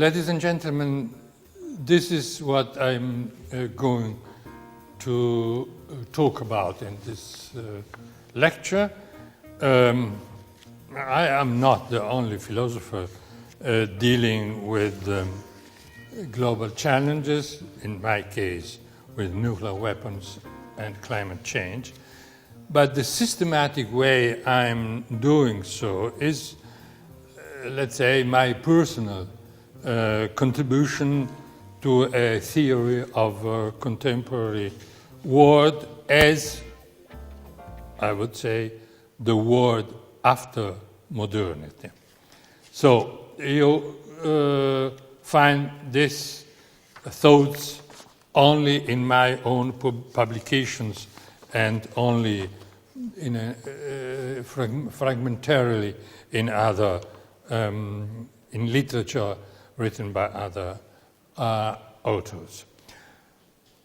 Ladies and gentlemen, this is what I'm going to talk about in this lecture. I am not the only philosopher dealing with global challenges, in my case with nuclear weapons and climate change, but the systematic way I'm doing so is, let's say, my personal contribution to a theory of contemporary world as, I would say, the world after modernity. So you find these thoughts only in my own publications and only in fragmentarily in other in literature written by other authors.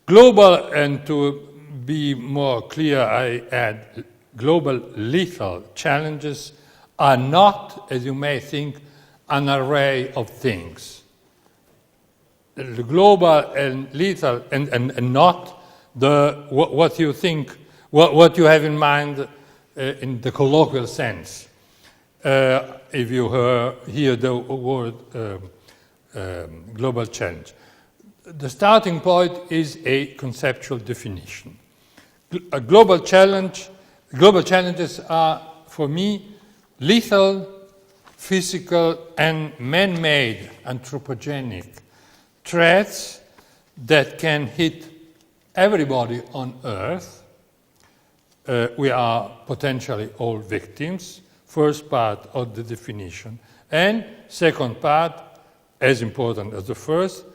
Global, and to be more clear, I add global lethal challenges are not, as you may think, an array of things. The global and lethal and not the what you think, what you have in mind in the colloquial sense. If you hear the word global challenge. The starting point is a conceptual definition. Global challenges are, for me, lethal, physical, and man-made anthropogenic threats that can hit everybody on Earth. We are potentially all victims, first part of the definition. And second part, as important as the first,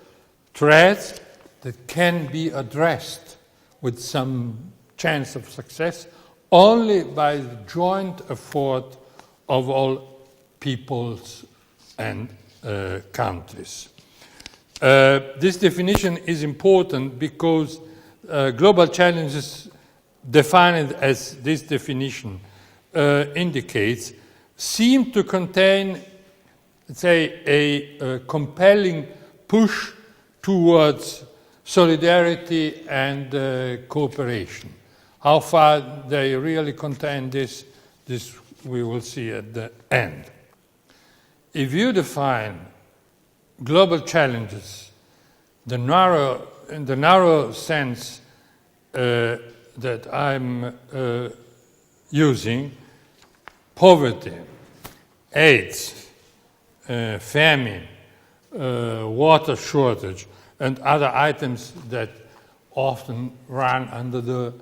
threats that can be addressed with some chance of success only by the joint effort of all peoples and countries. This definition is important because global challenges defined as this definition indicates seem to contain, let's say, a compelling push towards solidarity and cooperation. How far they really contain this we will see at the end. If you define global challenges in the narrow sense that I'm using, poverty, AIDS, famine, water shortage, and other items that often run under the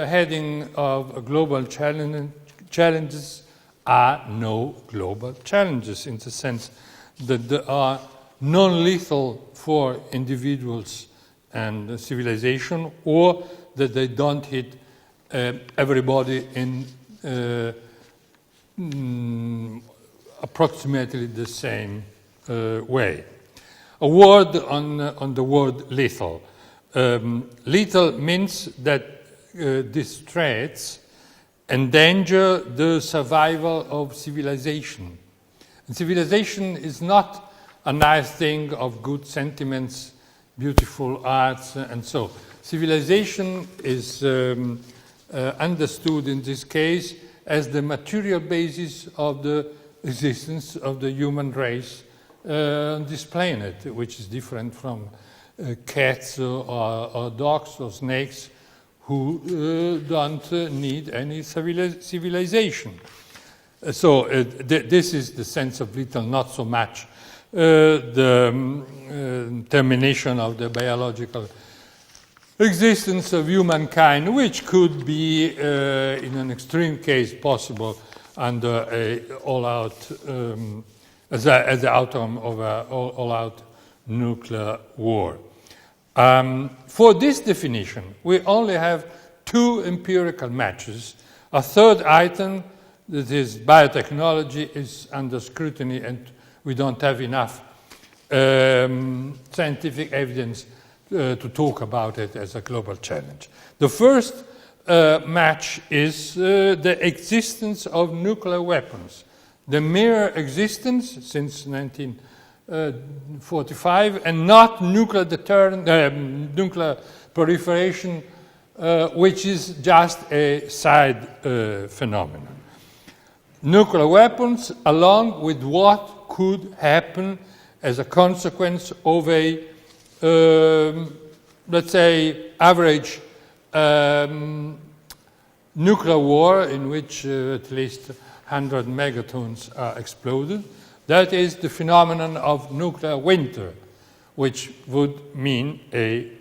heading of global challenges are no global challenges in the sense that they are non-lethal for individuals and civilization, or that they don't hit everybody in approximately the same way. A word on the word lethal. Lethal means that these threats endanger the survival of civilization. And civilization is not a nice thing of good sentiments, beautiful arts, and so. Civilization is understood in this case as the material basis of the existence of the human race on this planet, which is different from cats or dogs or snakes who don't need any civilization. So this is the sense of lethal, not so much the termination of the biological existence of humankind, which could be, in an extreme case, possible under a all-out, as the outcome of an all-out nuclear war. For this definition, we only have two empirical matches. A third item, that is biotechnology, is under scrutiny, and we don't have enough scientific evidence to talk about it as a global challenge. The first match is the existence of nuclear weapons. The mere existence, since 1945, and not nuclear nuclear proliferation, which is just a side phenomenon. Nuclear weapons, along with what could happen as a consequence of a, let's say, average nuclear war in which at least 100 megatons are exploded. That is the phenomenon of nuclear winter, which would mean a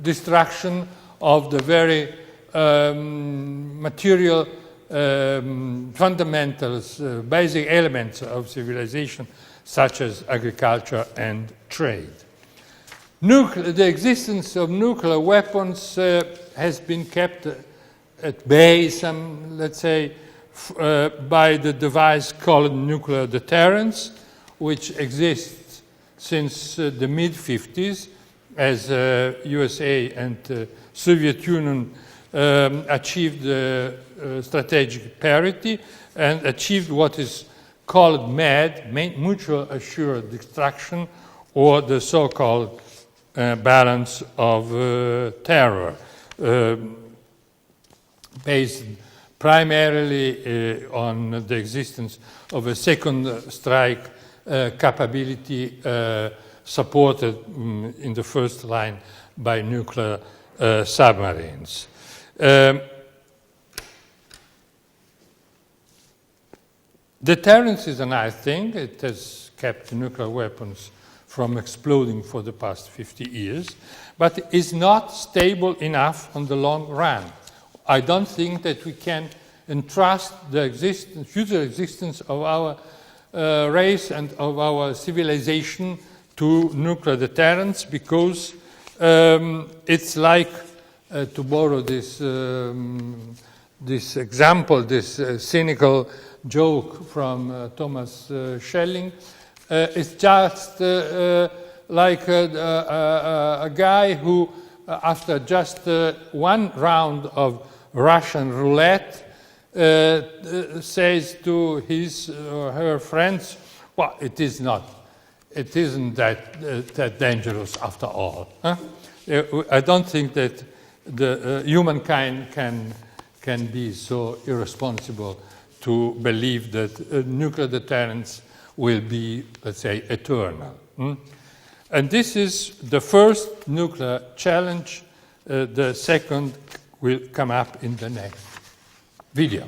destruction of the very material fundamentals, basic elements of civilization, such as agriculture and trade. The existence of nuclear weapons has been kept at bay, let's say, by the device called nuclear deterrence, which exists since the mid-50s, as USA and Soviet Union achieved strategic parity and achieved what is called MAD, mutual assured destruction, or the so-called balance of terror, based primarily on the existence of a second strike capability supported in the first line by nuclear submarines. Deterrence is a nice thing. It has kept nuclear weapons from exploding for the past 50 years, but is not stable enough on the long run. I don't think that we can entrust the future existence of our race and of our civilization to nuclear deterrence, because it's like, to borrow this example, this cynical joke from Thomas Schelling, it's just like a guy who, after just one round of Russian roulette, says to his or her friends, well, it isn't that dangerous after all. Huh? I don't think that the humankind can be so irresponsible to believe that nuclear deterrence will be, let's say, eternal. And this is the first nuclear challenge. The second will come up in the next video.